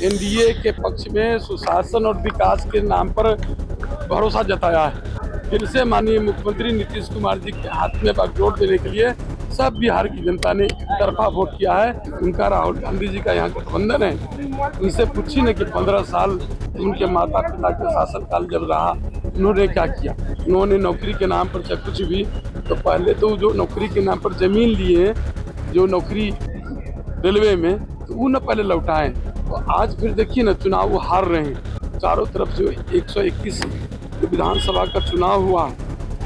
NDA के पक्ष में सुशासन और विकास के नाम पर भरोसा जताया है। फिर से माननीय मुख्यमंत्री नीतीश कुमार जी के हाथ में बागडोर देने के लिए सब बिहार की जनता ने एक तरफा वोट किया है। उनका राहुल गांधी जी का यहाँ गठबंधन है। उनसे पूछिए न कि 15 साल उनके माता पिता के शासनकाल जब रहा उन्होंने क्या किया। उन्होंने नौकरी के नाम पर चाहे कुछ भी, तो पहले तो जो नौकरी के नाम पर जमीन लिए, जो नौकरी रेलवे में, तो वो न पहले लौटाएं। तो आज फिर देखिए ना, चुनाव वो हार रहे हैं। चारों तरफ जो 121 जो विधानसभा का चुनाव हुआ,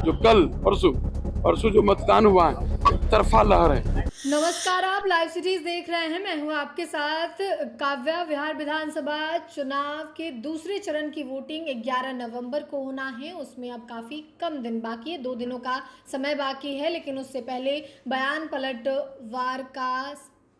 जो कल परसों जो मतदान हुआ है, तरफा लहर है। नमस्कार, आप लाइव सीरीज देख रहे हैं। मैं हूं आपके साथ काव्या। बिहार विधानसभा चुनाव के दूसरे चरण की वोटिंग 11 नवंबर को होना है। उसमें अब काफ़ी कम दिन बाकी है, 2 दिनों का समय बाकी है। लेकिन उससे पहले बयान पलटवार का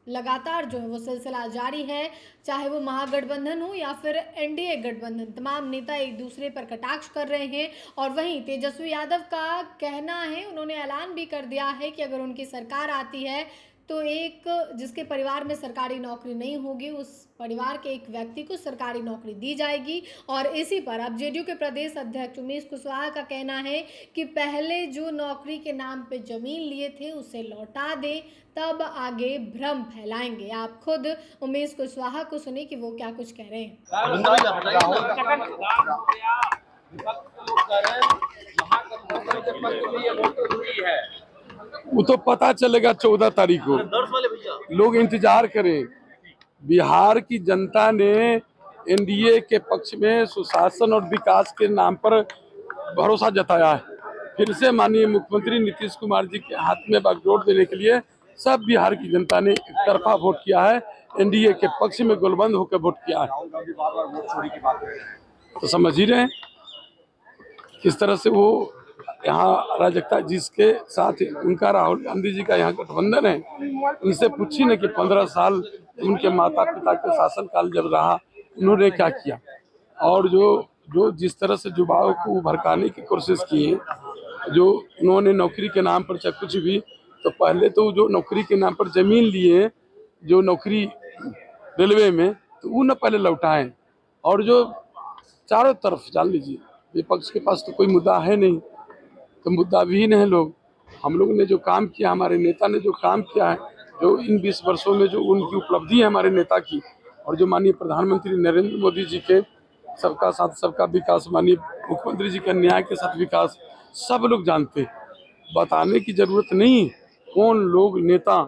लगातार जो है वो सिलसिला जारी है। चाहे वो महागठबंधन हो या फिर एनडीए गठबंधन, तमाम नेता एक दूसरे पर कटाक्ष कर रहे हैं। और वहीं तेजस्वी यादव का कहना है, उन्होंने ऐलान भी कर दिया है कि अगर उनकी सरकार आती है तो एक जिसके परिवार में सरकारी नौकरी नहीं होगी, उस परिवार के एक व्यक्ति को सरकारी नौकरी दी जाएगी। और इसी पर अब जेडीयू के प्रदेश अध्यक्ष उमेश कुशवाहा का कहना है कि पहले जो नौकरी के नाम पे जमीन लिए थे उसे लौटा दें, तब आगे भ्रम फैलाएंगे। आप खुद उमेश कुशवाहा को सुने कि वो क्या कुछ कह रहे हैं। वो तो पता चलेगा 14 तारीख को। लोग इंतजार करें। बिहार की जनता ने एनडीए के पक्ष में सुशासन और विकास के नाम पर भरोसा जताया है। फिर से माननीय मुख्यमंत्री नीतीश कुमार जी के हाथ में बागडोर देने के लिए सब बिहार की जनता ने एक तरफा वोट किया है। एनडीए के पक्ष में गोलबंद होकर वोट किया है। तो समझ ही रहे हैं किस तरह से वो यहाँ अराजकता, जिसके साथ उनका राहुल गांधी जी का यहाँ गठबंधन है। उनसे पूछिए न कि 15 साल उनके माता पिता के शासनकाल जब रहा उन्होंने क्या किया। और जो जिस तरह से युवाओं को भड़काने की कोशिश की है, जो उन्होंने नौकरी के नाम पर चाहे कुछ भी, तो पहले तो जो नौकरी के नाम पर जमीन लिए, जो नौकरी रेलवे में, तो वो न पहले लौटाएं। और जो चारों तरफ जान लीजिए, विपक्ष के पास तो कोई मुद्दा है नहीं, तो मुद्दा विहीन है लोग। हम लोग ने जो काम किया, हमारे नेता ने जो काम किया है, जो इन 20 वर्षों में जो उनकी उपलब्धि है हमारे नेता की, और जो माननीय प्रधानमंत्री नरेंद्र मोदी जी के सबका साथ सबका विकास, माननीय मुख्यमंत्री जी का न्याय के साथ विकास, सब लोग जानते हैं। बताने की जरूरत नहीं कौन लोग नेता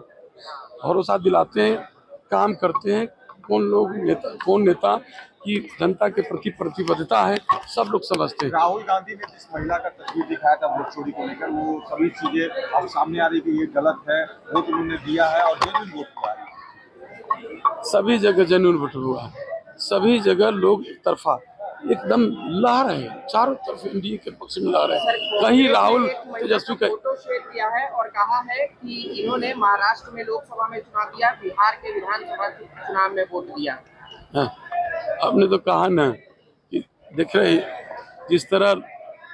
भरोसा दिलाते हैं, काम करते हैं, कौन नेता की जनता के प्रति प्रतिबद्धता है, सब लोग समझते हैं। राहुल गांधी ने जिस महिला का तस्वीर दिखाया था वोट चोरी को लेकर, वो सभी चीजें अब सामने आ रही कि ये गलत है, वोट उन्होंने दिया है और जेन्युइन वोट हुआ है। सभी जगह जेन्युइन वोट हुआ है। सभी जगह लोग एक तरफा एकदम ला रहे हैं, चारों तरफ एनडीए के पक्ष में ला रहे हैं। कहीं राहुल तेजस्वी का फोटो शेयर किया है और कहा है कि इन्होंने महाराष्ट्र में लोकसभा में चुनाव दिया, बिहार के विधानसभा चुनाव में वोट दिया। आपने तो कहा ना कि देख रहे जिस तरह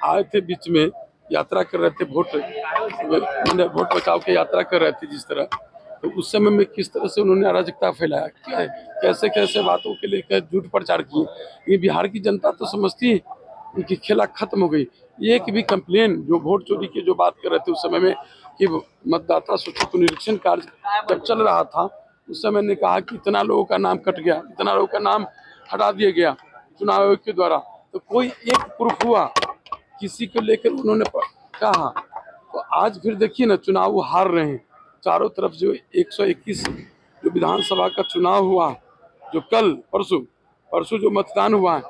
आए थे, बीच में यात्रा कर रहे थे, वोट बचाव के यात्रा कर रहे थे जिस तरह, तो उस समय में किस तरह से उन्होंने अराजकता फैलाया, कैसे कैसे बातों के लेकर झूठ प्रचार किए। ये बिहार की जनता तो समझती है, उनकी खेला खत्म हो गई। एक भी कंप्लेन जो वोट चोरी की जो बात कर रहे थे उस समय में कि मतदाता सूची को निरीक्षण कार्य जब चल रहा था, उस समय ने कहा कि इतना लोगों का नाम कट गया, इतना लोगों का नाम हटा दिया गया चुनाव आयोग के द्वारा, तो कोई एक प्रूफ हुआ किसी को लेकर उन्होंने कहा। तो आज फिर देखिए ना, चुनाव वो हार रहे हैं। चारों तरफ जो 121 जो विधानसभा का चुनाव हुआ, जो कल परसों जो मतदान हुआ है,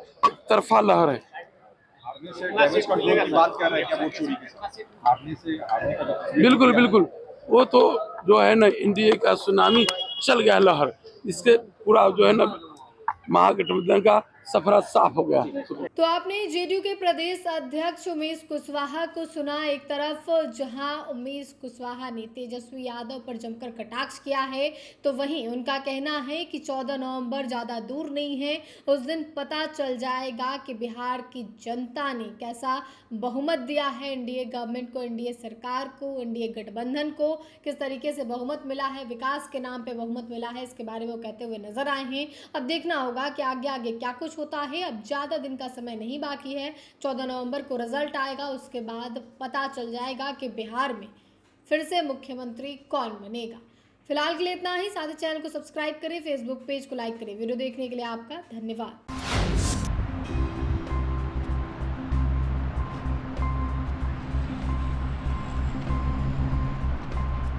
तरफा लहर है। डैमेज कंट्रोल की बात कर रहे हैं क्या वोट चोरी के साथ? बिल्कुल वो तो जो है ना, एनडीए का सुनामी चल गया लहर, इसके पूरा जो है ना महागठबंधन का सफरा साफ हो गया। तो आपने जेडीयू के प्रदेश अध्यक्ष उमेश कुशवाहा को सुना। एक तरफ जहां उमेश कुशवाहा ने तेजस्वी यादव पर जमकर कटाक्ष किया है, तो वहीं उनका कहना है कि 14 नवंबर ज़्यादा दूर नहीं है, उस दिन पता चल जाएगा कि बिहार की जनता ने कैसा बहुमत दिया है एनडीए गवर्नमेंट को, एनडीए सरकार को, एनडीए गठबंधन को किस तरीके से बहुमत मिला है, विकास के नाम पे बहुमत मिला है, इसके बारे में वो कहते हुए नजर आए हैं। अब देखना होगा कि आगे आगे क्या कुछ होता है। अब ज़्यादा दिन का समय नहीं बाकी है, 14 नवंबर को रिजल्ट आएगा, उसके बाद पता चल जाएगा कि बिहार में फिर से मुख्यमंत्री कौन बनेगा। फिलहाल के लिए इतना ही। साथ ही चैनल को सब्सक्राइब करें, फेसबुक पेज को लाइक करें। वीडियो देखने के लिए आपका धन्यवाद।